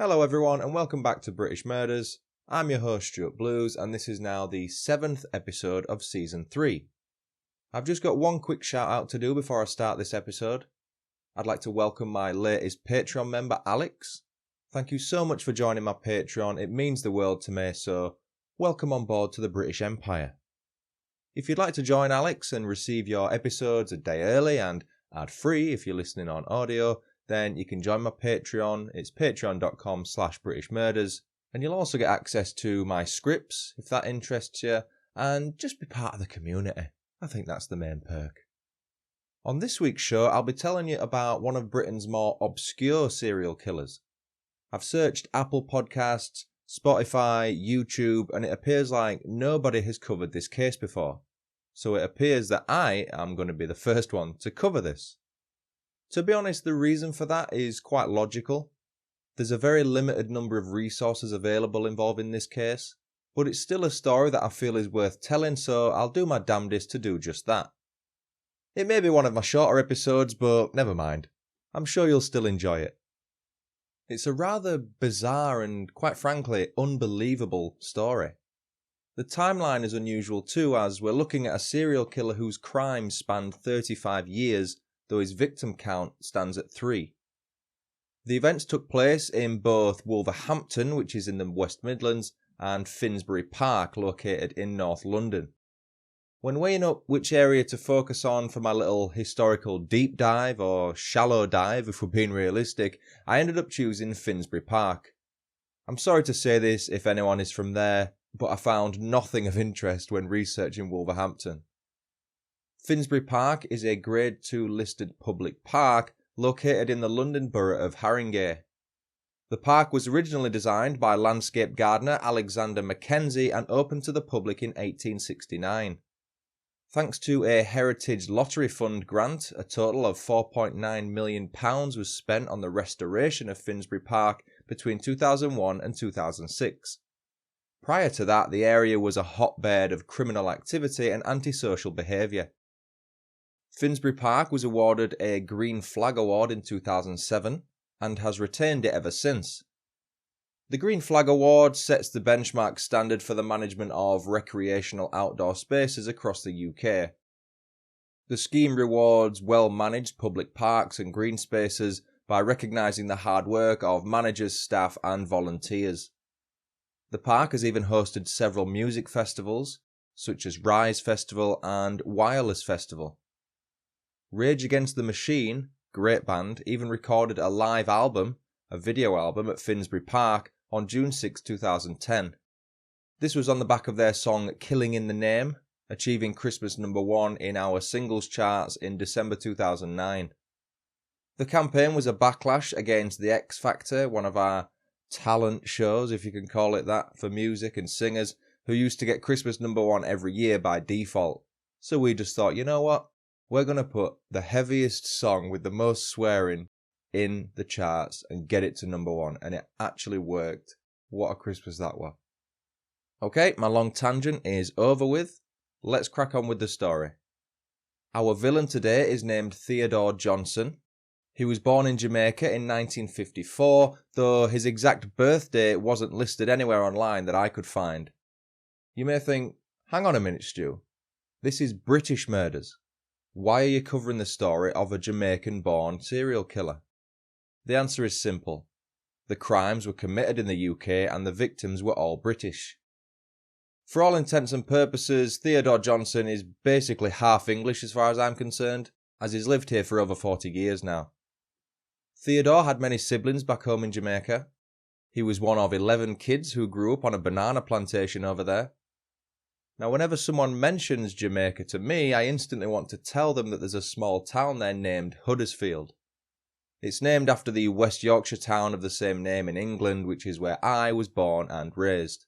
Hello everyone and welcome back to British Murders. I'm your host Stuart Blues and this is now the 7th episode of Season 3. I've just got one quick shout out to do before I start this episode. I'd like to welcome my latest Patreon member Alex. Thank you so much for joining my Patreon, it means the world to me, so welcome on board to the British Empire. If you'd like to join Alex and receive your episodes a day early and ad-free if you're listening on audio, then you can join my Patreon. It's patreon.com/BritishMurders. And you'll also get access to my scripts, if that interests you, and just be part of the community. I think that's the main perk. On this week's show, I'll be telling you about one of Britain's more obscure serial killers. I've searched Apple Podcasts, Spotify, YouTube, and it appears like nobody has covered this case before. So it appears that I am going to be the first one to cover this. To be honest, the reason for that is quite logical. There's a very limited number of resources available involving this case, but it's still a story that I feel is worth telling, so I'll do my damnedest to do just that. It may be one of my shorter episodes, but never mind. I'm sure you'll still enjoy it. It's a rather bizarre and, quite frankly, unbelievable story. The timeline is unusual too, as we're looking at a serial killer whose crimes spanned 35 years, though his victim count stands at 3. The events took place in both Wolverhampton, which is in the West Midlands, and Finsbury Park, located in North London. When weighing up which area to focus on for my little historical deep dive, or shallow dive if we're being realistic, I ended up choosing Finsbury Park. I'm sorry to say this if anyone is from there, but I found nothing of interest when researching Wolverhampton. Finsbury Park is a Grade 2 listed public park located in the London borough of Haringey. The park was originally designed by landscape gardener Alexander Mackenzie and opened to the public in 1869. Thanks to a Heritage Lottery Fund grant, a total of £4.9 million was spent on the restoration of Finsbury Park between 2001 and 2006. Prior to that, the area was a hotbed of criminal activity and antisocial behaviour. Finsbury Park was awarded a Green Flag Award in 2007 and has retained it ever since. The Green Flag Award sets the benchmark standard for the management of recreational outdoor spaces across the UK. The scheme rewards well-managed public parks and green spaces by recognising the hard work of managers, staff and volunteers. The park has even hosted several music festivals, such as Rise Festival and Wireless Festival. Rage Against the Machine, great band, even recorded a live album, a video album at Finsbury Park on June 6, 2010. This was on the back of their song Killing in the Name, achieving Christmas #1 in our singles charts in December 2009. The campaign was a backlash against The X Factor, one of our talent shows, if you can call it that, for music and singers, who used to get Christmas #1 every year by default. So we just thought, you know what? We're going to put the heaviest song with the most swearing in the charts and get it to #1. And it actually worked. What a Christmas that was. Okay, my long tangent is over with. Let's crack on with the story. Our villain today is named Theodore Johnson. He was born in Jamaica in 1954, though his exact birth date wasn't listed anywhere online that I could find. You may think, hang on a minute, Stu. This is British Murders. Why are you covering the story of a Jamaican-born serial killer? The answer is simple. The crimes were committed in the UK and the victims were all British. For all intents and purposes, Theodore Johnson is basically half English as far as I'm concerned, as he's lived here for over 40 years now. Theodore had many siblings back home in Jamaica. He was one of 11 kids who grew up on a banana plantation over there. Now, whenever someone mentions Jamaica to me, I instantly want to tell them that there's a small town there named Huddersfield. It's named after the West Yorkshire town of the same name in England, which is where I was born and raised.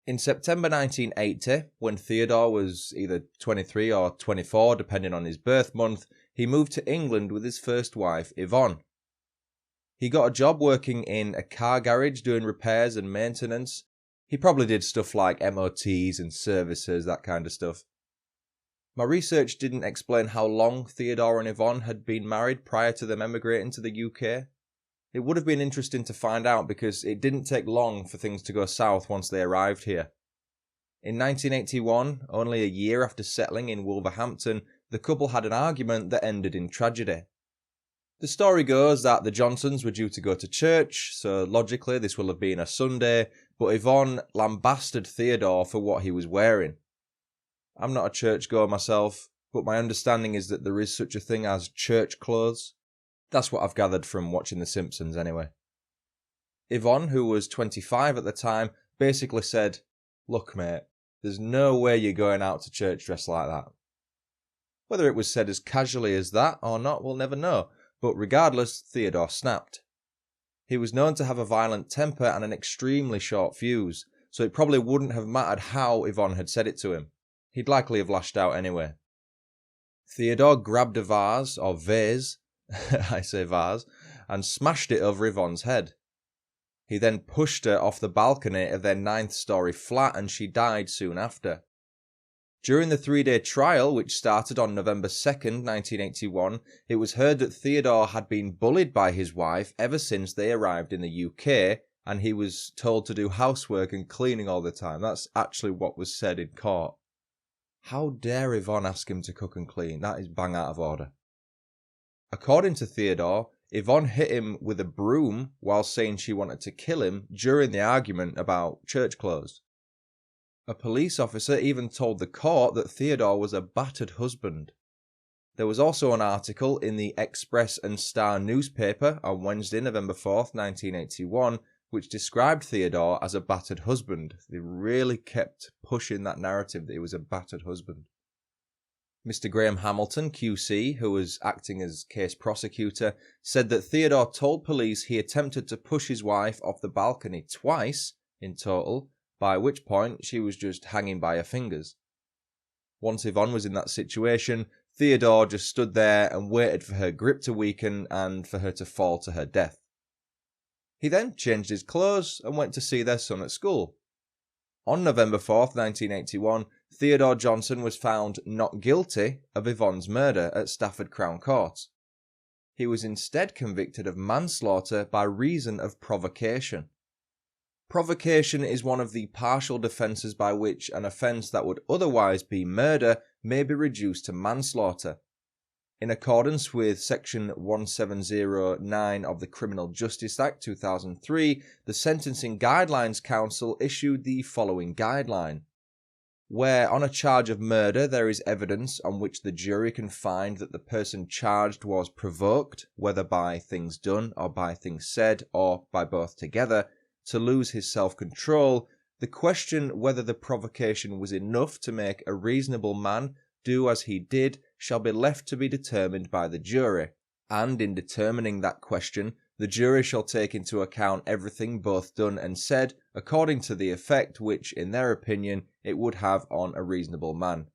In September 1980, when Theodore was either 23 or 24, depending on his birth month, he moved to England with his first wife, Yvonne. He got a job working in a car garage doing repairs and maintenance. He probably did stuff like MOTs and services, that kind of stuff. My research didn't explain how long Theodore and Yvonne had been married prior to them emigrating to the UK. It would have been interesting to find out because it didn't take long for things to go south once they arrived here. In 1981, only a year after settling in Wolverhampton, the couple had an argument that ended in tragedy. The story goes that the Johnsons were due to go to church, so logically this will have been a Sunday, but Yvonne lambasted Theodore for what he was wearing. I'm not a churchgoer myself, but my understanding is that there is such a thing as church clothes. That's what I've gathered from watching The Simpsons anyway. Yvonne, who was 25 at the time, basically said, "Look mate, there's no way you're going out to church dressed like that." Whether it was said as casually as that or not, we'll never know, but regardless, Theodore snapped. He was known to have a violent temper and an extremely short fuse, so it probably wouldn't have mattered how Yvonne had said it to him. He'd likely have lashed out anyway. Theodore grabbed a vase, or vase, I say vase, and smashed it over Yvonne's head. He then pushed her off the balcony of their 9th-story flat and she died soon after. During the 3-day trial, which started on November 2nd, 1981, it was heard that Theodore had been bullied by his wife ever since they arrived in the UK, and he was told to do housework and cleaning all the time. That's actually what was said in court. How dare Yvonne ask him to cook and clean? That is bang out of order. According to Theodore, Yvonne hit him with a broom while saying she wanted to kill him during the argument about church clothes. A police officer even told the court that Theodore was a battered husband. There was also an article in the Express and Star newspaper on Wednesday, November 4th, 1981, which described Theodore as a battered husband. They really kept pushing that narrative that he was a battered husband. Mr. Graham Hamilton, QC, who was acting as case prosecutor, said that Theodore told police he attempted to push his wife off the balcony twice in total, by which point she was just hanging by her fingers. Once Yvonne was in that situation, Theodore just stood there and waited for her grip to weaken and for her to fall to her death. He then changed his clothes and went to see their son at school. On November 4th, 1981, Theodore Johnson was found not guilty of Yvonne's murder at Stafford Crown Court. He was instead convicted of manslaughter by reason of provocation. Provocation is one of the partial defences by which an offence that would otherwise be murder may be reduced to manslaughter. In accordance with Section 1709 of the Criminal Justice Act 2003, the Sentencing Guidelines Council issued the following guideline. Where on a charge of murder there is evidence on which the jury can find that the person charged was provoked, whether by things done or by things said or by both together, to lose his self-control, the question whether the provocation was enough to make a reasonable man do as he did shall be left to be determined by the jury, and in determining that question, the jury shall take into account everything both done and said according to the effect which, in their opinion, it would have on a reasonable man.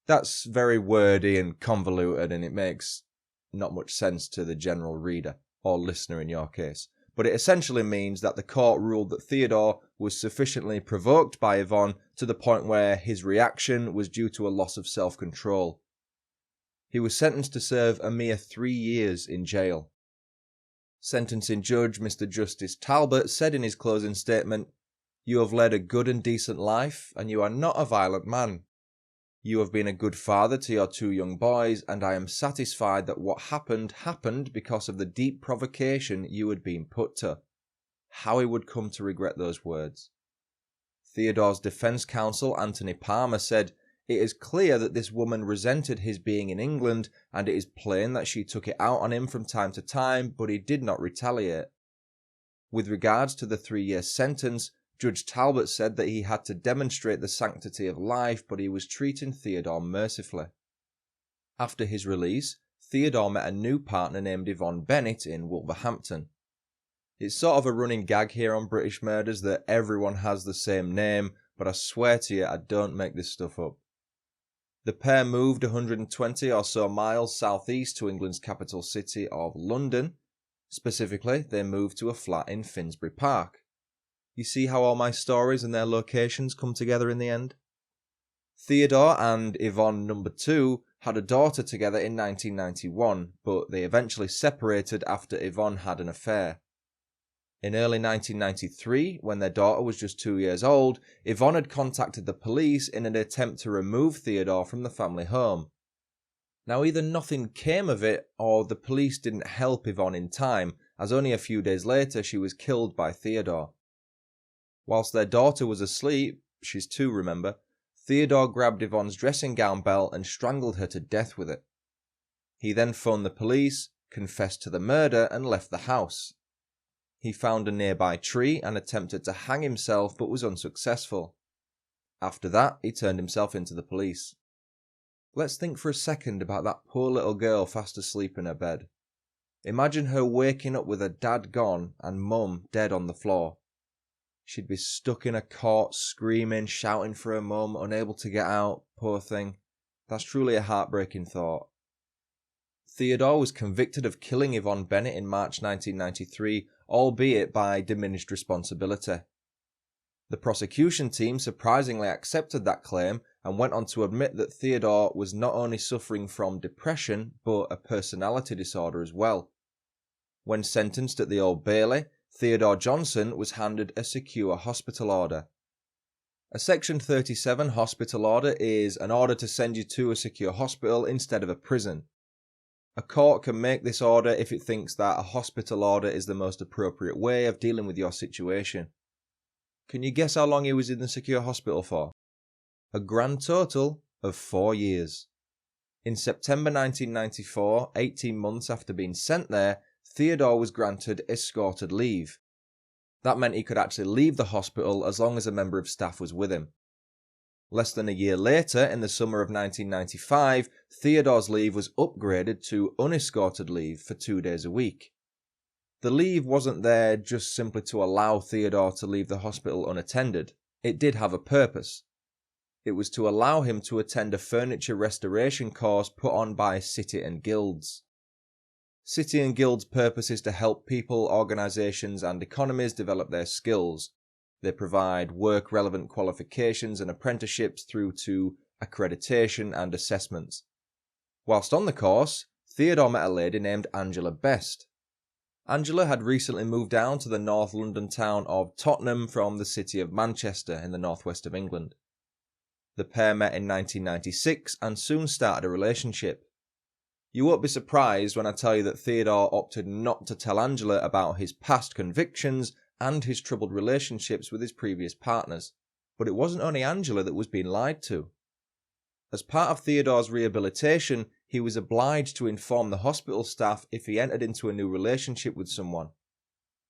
That's very wordy and convoluted, and it makes not much sense to the general reader, or listener in your case. But it essentially means that the court ruled that Theodore was sufficiently provoked by Yvonne to the point where his reaction was due to a loss of self-control. He was sentenced to serve a mere 3 years in jail. Sentencing judge Mr. Justice Talbot said in his closing statement, "You have led a good and decent life, and you are not a violent man. You have been a good father to your 2 young boys, and I am satisfied that what happened because of the deep provocation you had been put to." How he would come to regret those words. Theodore's defence counsel, Anthony Palmer, said, "It is clear that this woman resented his being in England, and it is plain that she took it out on him from time to time, but he did not retaliate." With regards to the 3-year sentence, Judge Talbot said that he had to demonstrate the sanctity of life, but he was treating Theodore mercifully. After his release, Theodore met a new partner named Yvonne Bennett in Wolverhampton. It's sort of a running gag here on British Murders that everyone has the same name, but I swear to you I don't make this stuff up. The pair moved 120 or so miles southeast to England's capital city of London. Specifically, they moved to a flat in Finsbury Park. You see how all my stories and their locations come together in the end? Theodore and Yvonne number 2 had a daughter together in 1991, but they eventually separated after Yvonne had an affair. In early 1993, when their daughter was just 2 years old, Yvonne had contacted the police in an attempt to remove Theodore from the family home. Now, either nothing came of it, or the police didn't help Yvonne in time, as only a few days later she was killed by Theodore. Whilst their daughter was asleep, she's 2 remember, Theodore grabbed Yvonne's dressing gown belt and strangled her to death with it. He then phoned the police, confessed to the murder and left the house. He found a nearby tree and attempted to hang himself but was unsuccessful. After that, he turned himself into the police. Let's think for a second about that poor little girl fast asleep in her bed. Imagine her waking up with her dad gone and mum dead on the floor. She'd be stuck in a cot, screaming, shouting for her mum, unable to get out, poor thing. That's truly a heartbreaking thought. Theodore was convicted of killing Yvonne Bennett in March 1993, albeit by diminished responsibility. The prosecution team surprisingly accepted that claim and went on to admit that Theodore was not only suffering from depression, but a personality disorder as well. When sentenced at the Old Bailey, Theodore Johnson was handed a secure hospital order. A Section 37 hospital order is an order to send you to a secure hospital instead of a prison. A court can make this order if it thinks that a hospital order is the most appropriate way of dealing with your situation. Can you guess how long he was in the secure hospital for? A grand total of 4 years. In September 1994, 18 months after being sent there, Theodore was granted escorted leave. That meant he could actually leave the hospital as long as a member of staff was with him. Less than a year later, in the summer of 1995, Theodore's leave was upgraded to unescorted leave for 2 days a week. The leave wasn't there just simply to allow Theodore to leave the hospital unattended. It did have a purpose. It was to allow him to attend a furniture restoration course put on by City and Guilds. City and Guilds' purpose is to help people, organisations and economies develop their skills. They provide work-relevant qualifications and apprenticeships through to accreditation and assessments. Whilst on the course, Theodore met a lady named Angela Best. Angela had recently moved down to the North London town of Tottenham from the city of Manchester in the northwest of England. The pair met in 1996 and soon started a relationship. You won't be surprised when I tell you that Theodore opted not to tell Angela about his past convictions and his troubled relationships with his previous partners. But it wasn't only Angela that was being lied to. As part of Theodore's rehabilitation, he was obliged to inform the hospital staff if he entered into a new relationship with someone.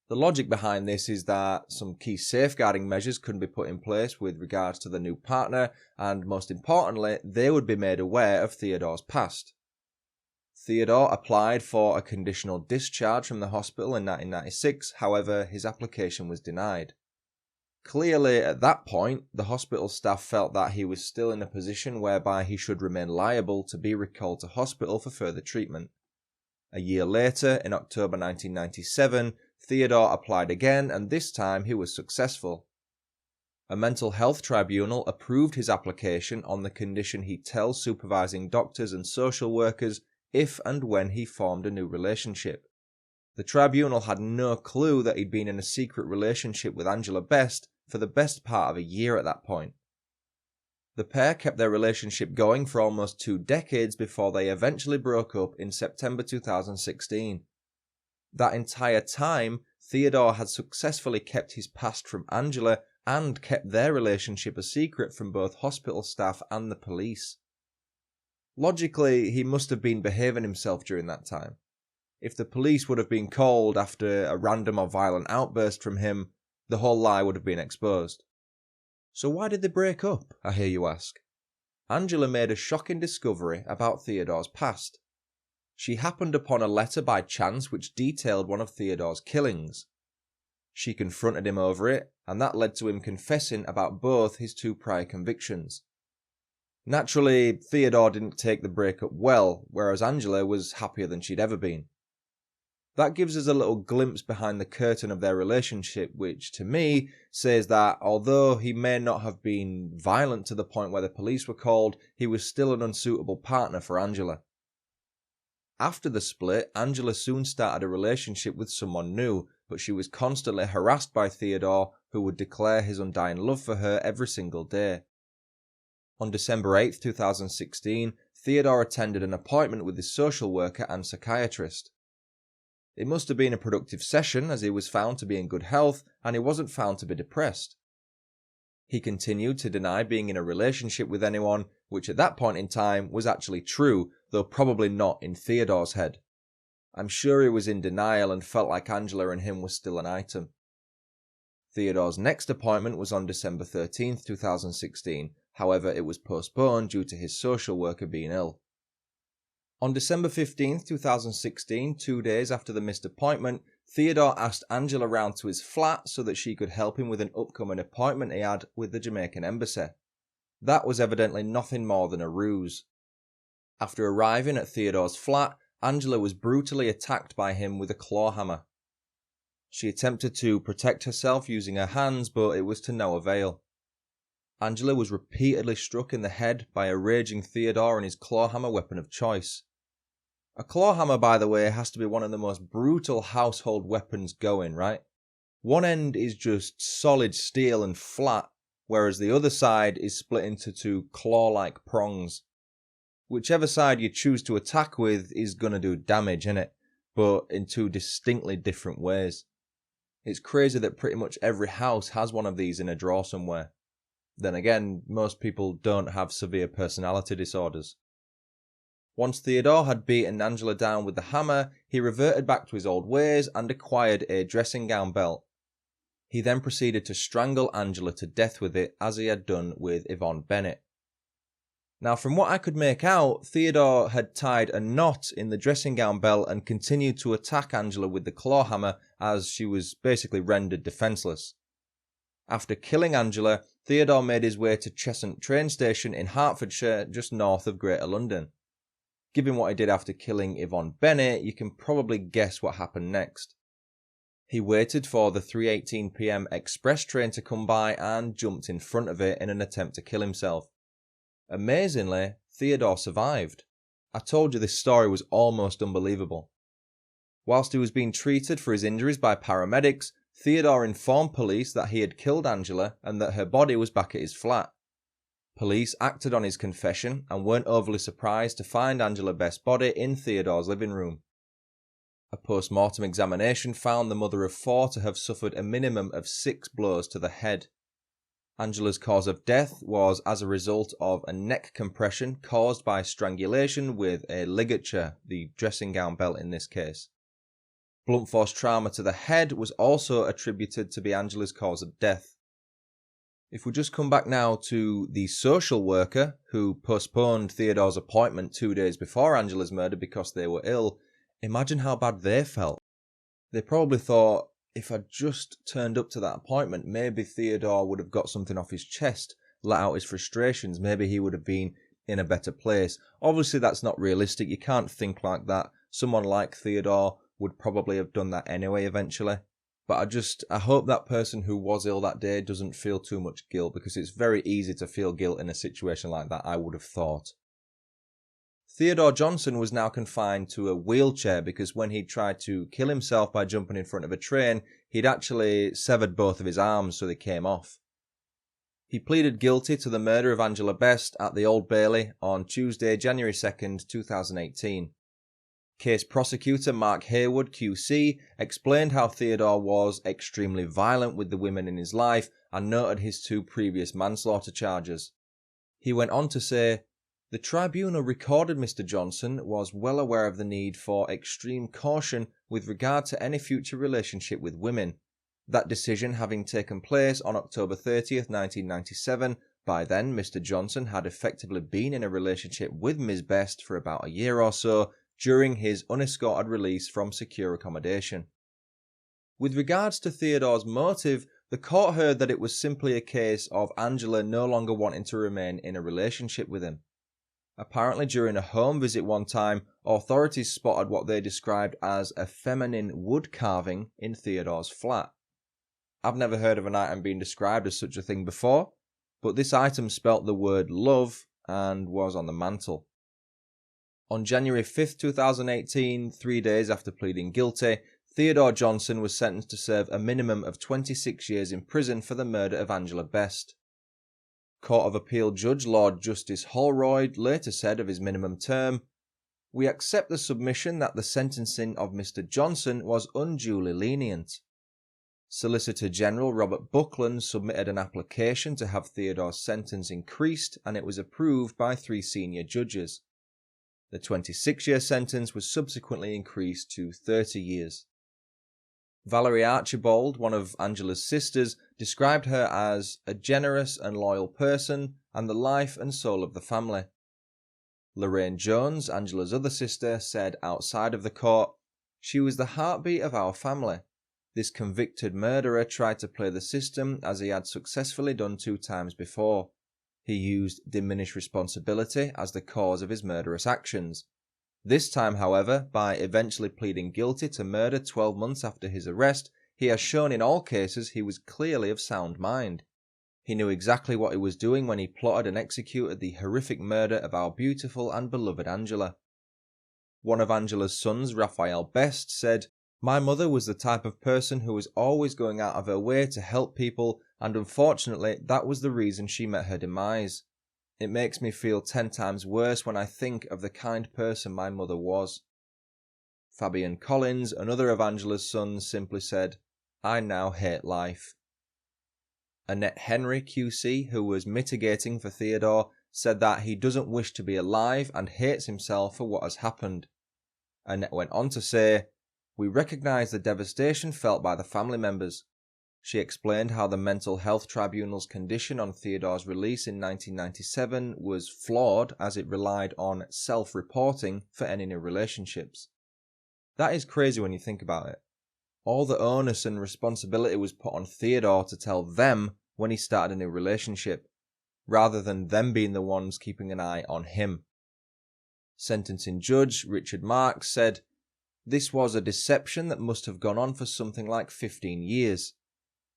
The logic behind this is that some key safeguarding measures couldn't be put in place with regards to the new partner, and most importantly, they would be made aware of Theodore's past. Theodore applied for a conditional discharge from the hospital in 1996, however, his application was denied. Clearly, at that point, the hospital staff felt that he was still in a position whereby he should remain liable to be recalled to hospital for further treatment. A year later, in October 1997, Theodore applied again, and this time he was successful. A mental health tribunal approved his application on the condition he tell supervising doctors and social workers if and when he formed a new relationship. The tribunal had no clue that he'd been in a secret relationship with Angela Best for the best part of a year at that point. The pair kept their relationship going for almost 2 decades before they eventually broke up in September 2016. That entire time, Theodore had successfully kept his past from Angela and kept their relationship a secret from both hospital staff and the police. Logically, he must have been behaving himself during that time. If the police would have been called after a random or violent outburst from him, the whole lie would have been exposed. So why did they break up, I hear you ask? Angela made a shocking discovery about Theodore's past. She happened upon a letter by chance which detailed one of Theodore's killings. She confronted him over it, and that led to him confessing about both his 2 prior convictions. Naturally, Theodore didn't take the breakup well, whereas Angela was happier than she'd ever been. That gives us a little glimpse behind the curtain of their relationship, which to me says that although he may not have been violent to the point where the police were called, he was still an unsuitable partner for Angela. After the split, Angela soon started a relationship with someone new, but she was constantly harassed by Theodore, who would declare his undying love for her every single day. On December 8, 2016, Theodore attended an appointment with his social worker and psychiatrist. It must have been a productive session, as he was found to be in good health and he wasn't found to be depressed. He continued to deny being in a relationship with anyone, which at that point in time was actually true, though probably not in Theodore's head. I'm sure he was in denial and felt like Angela and him were still an item. Theodore's next appointment was on December 13, 2016, however it was postponed due to his social worker being ill. On December 15, 2016, 2 days after the missed appointment, Theodore asked Angela round to his flat so that she could help him with an upcoming appointment he had with the Jamaican embassy. That was evidently nothing more than a ruse. After arriving at Theodore's flat, Angela was brutally attacked by him with a claw hammer. She attempted to protect herself using her hands, but it was to no avail. Angela was repeatedly struck in the head by a raging Theodore and his claw hammer weapon of choice. A claw hammer, by the way, has to be one of the most brutal household weapons going, right? One end is just solid steel and flat, whereas the other side is split into two claw-like prongs. Whichever side you choose to attack with is going to do damage, innit? But in two distinctly different ways. It's crazy that pretty much every house has one of these in a drawer somewhere. Then again, most people don't have severe personality disorders. Once Theodore had beaten Angela down with the hammer, he reverted back to his old ways and acquired a dressing gown belt. He then proceeded to strangle Angela to death with it, as he had done with Yvonne Bennett. Now, from what I could make out, Theodore had tied a knot in the dressing gown belt and continued to attack Angela with the claw hammer as she was basically rendered defenceless. After killing Angela, Theodore made his way to Cheshunt train station in Hertfordshire, just north of Greater London. Given what he did after killing Yvonne Bennett, you can probably guess what happened next. He waited for the 3:18 PM express train to come by and jumped in front of it in an attempt to kill himself. Amazingly, Theodore survived. I told you this story was almost unbelievable. Whilst he was being treated for his injuries by paramedics, Theodore informed police that he had killed Angela and that her body was back at his flat. Police acted on his confession and weren't overly surprised to find Angela Best's body in Theodore's living room. A post-mortem examination found the mother of four to have suffered a minimum of 6 blows to the head. Angela's cause of death was as a result of a neck compression caused by strangulation with a ligature, the dressing gown belt in this case. Blunt force trauma to the head was also attributed to be Angela's cause of death. If we just come back now to the social worker who postponed Theodore's appointment 2 days before Angela's murder because they were ill, imagine how bad they felt. They probably thought, if I'd just turned up to that appointment, maybe Theodore would have got something off his chest, let out his frustrations, maybe he would have been in a better place. Obviously that's not realistic, you can't think like that. Someone like Theodore would probably have done that anyway eventually. But I hope that person who was ill that day doesn't feel too much guilt, because it's very easy to feel guilt in a situation like that, I would have thought. Theodore Johnson was now confined to a wheelchair because when he tried to kill himself by jumping in front of a train, he'd actually severed both of his arms so they came off. He pleaded guilty to the murder of Angela Best at the Old Bailey on Tuesday, January 2nd, 2018. Case prosecutor Mark Haywood QC explained how Theodore was extremely violent with the women in his life and noted his 2 previous manslaughter charges. He went on to say, "The tribunal recorded Mr. Johnson was well aware of the need for extreme caution with regard to any future relationship with women. That decision having taken place on October 30th, 1997, by then Mr. Johnson had effectively been in a relationship with Ms. Best for about a year or so during his unescorted release from secure accommodation." With regards to Theodore's motive, the court heard that it was simply a case of Angela no longer wanting to remain in a relationship with him. Apparently during a home visit one time, authorities spotted what they described as a feminine wood carving in Theodore's flat. I've never heard of an item being described as such a thing before, but this item spelt the word love and was on the mantel. On January 5th, 2018, 3 days after pleading guilty, Theodore Johnson was sentenced to serve a minimum of 26 years in prison for the murder of Angela Best. Court of Appeal Judge Lord Justice Holroyd later said of his minimum term, "We accept the submission that the sentencing of Mr. Johnson was unduly lenient." Solicitor General Robert Buckland submitted an application to have Theodore's sentence increased, and it was approved by 3 senior judges. The 26-year sentence was subsequently increased to 30 years. Valerie Archibald, one of Angela's sisters, described her as a generous and loyal person and the life and soul of the family. Lorraine Jones, Angela's other sister, said outside of the court, "She was the heartbeat of our family. This convicted murderer tried to play the system as he had successfully done 2 times before. He used diminished responsibility as the cause of his murderous actions. This time, however, by eventually pleading guilty to murder 12 months after his arrest, he has shown in all cases he was clearly of sound mind. He knew exactly what he was doing when he plotted and executed the horrific murder of our beautiful and beloved Angela." One of Angela's sons, Raphael Best, said, "My mother was the type of person who was always going out of her way to help people, and unfortunately that was the reason she met her demise. It makes me feel 10 times worse when I think of the kind person my mother was." Fabian Collins, another of Angela's sons, simply said, "I now hate life." Annette Henry QC, who was mitigating for Theodore, said that he doesn't wish to be alive and hates himself for what has happened. Annette went on to say, "We recognise the devastation felt by the family members." She explained how the mental health tribunal's condition on Theodore's release in 1997 was flawed as it relied on self-reporting for any new relationships. That is crazy when you think about it. All the onus and responsibility was put on Theodore to tell them when he started a new relationship, rather than them being the ones keeping an eye on him. Sentencing Judge Richard Marks said, "This was a deception that must have gone on for something like 15 years.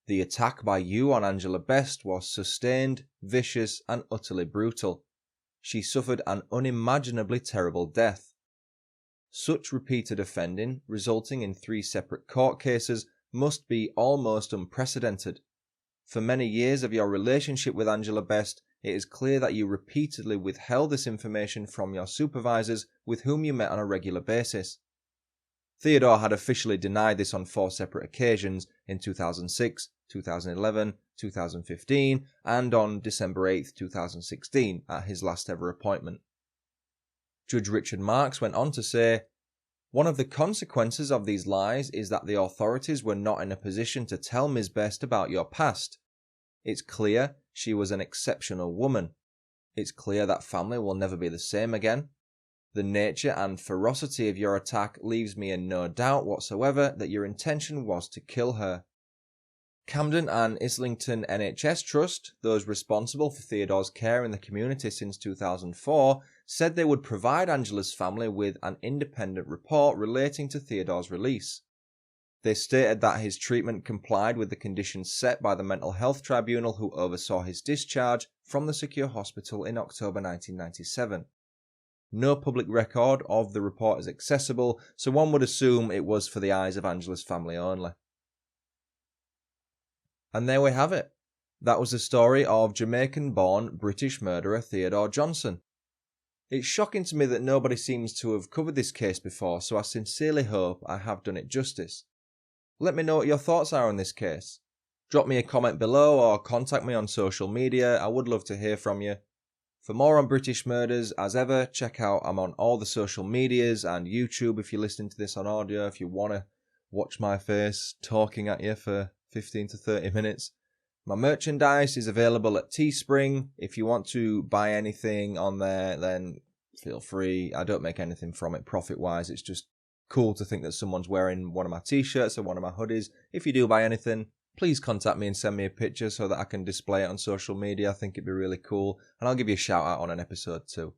The attack by you on Angela Best was sustained, vicious, and utterly brutal. She suffered an unimaginably terrible death. Such repeated offending, resulting in 3 separate court cases, must be almost unprecedented. For many years of your relationship with Angela Best, it is clear that you repeatedly withheld this information from your supervisors with whom you met on a regular basis." Theodore had officially denied this on 4 separate occasions in 2006, 2011, 2015, and on December 8, 2016, at his last ever appointment. Judge Richard Marks went on to say, "One of the consequences of these lies is that the authorities were not in a position to tell Ms. Best about your past. It's clear she was an exceptional woman. It's clear that family will never be the same again. The nature and ferocity of your attack leaves me in no doubt whatsoever that your intention was to kill her." Camden and Islington NHS Trust, those responsible for Theodore's care in the community since 2004, said they would provide Angela's family with an independent report relating to Theodore's release. They stated that his treatment complied with the conditions set by the Mental Health Tribunal who oversaw his discharge from the secure hospital in October 1997. No public record of the report is accessible, so one would assume it was for the eyes of Angela's family only. And there we have it. That was the story of Jamaican-born British murderer Theodore Johnson. It's shocking to me that nobody seems to have covered this case before, so I sincerely hope I have done it justice. Let me know what your thoughts are on this case. Drop me a comment below or contact me on social media. I would love to hear from you. For more on British murders, as ever, check out I'm on all the social medias and YouTube if you're listening to this on audio, if you want to watch my face talking at you for 15 to 30 minutes. My merchandise is available at Teespring. If you want to buy anything on there, then feel free. I don't make anything from it profit-wise. It's just cool to think that someone's wearing one of my t-shirts or one of my hoodies. If you do buy anything, please contact me and send me a picture so that I can display it on social media. I think it'd be really cool. And I'll give you a shout out on an episode too.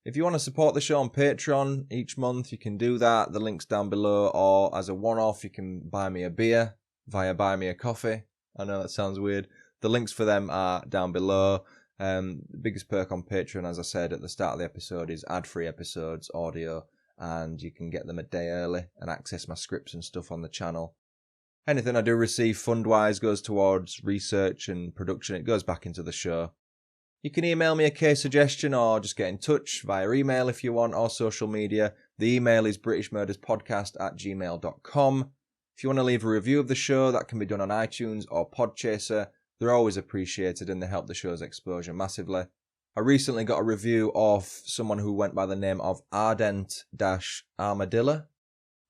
If you want to support the show on Patreon each month, you can do that. The link's down below. Or as a one-off, you can buy me a beer via Buy Me a Coffee. I know that sounds weird. The links for them are down below. The biggest perk on Patreon, as I said at the start of the episode, is ad-free episodes, audio, and you can get them a day early and access my scripts and stuff on the channel. Anything I do receive fund-wise goes towards research and production. It goes back into the show. You can email me a case suggestion or just get in touch via email if you want, or social media. The email is britishmurderspodcast@gmail.com. If you want to leave a review of the show, that can be done on iTunes or Podchaser. They're always appreciated and they help the show's exposure massively. I recently got a review of someone who went by the name of Ardent-Armadillo.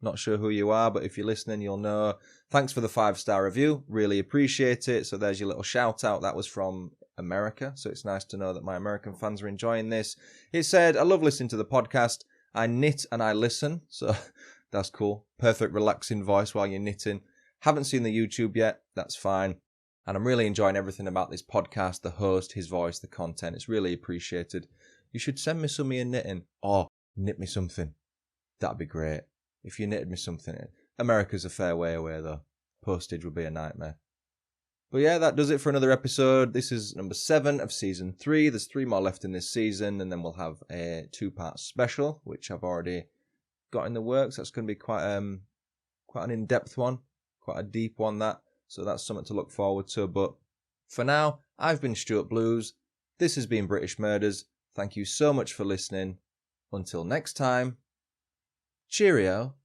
Not sure who you are, but if you're listening, you'll know. Thanks for the 5-star review. Really appreciate it. So there's your little shout out. That was from America. So it's nice to know that my American fans are enjoying this. It said, I love listening to the podcast. I knit and I listen. So that's cool. Perfect relaxing voice while you're knitting. Haven't seen the YouTube yet. That's fine. And I'm really enjoying everything about this podcast. The host, his voice, the content. It's really appreciated. You should send me some of your knitting. Or knit me something. That'd be great. If you knitted me something. America's a fair way away though. Postage would be a nightmare. But yeah, that does it for another episode. This is number 7 of season 3. There's 3 more left in this season, and then we'll have a 2-part special, which I've already got in the works. That's going to be quite an in-depth one, quite a deep one, that. So that's something to look forward to. But for now, I've been Stuart Blues. This has been British Murders. Thank you so much for listening. Until next time, cheerio.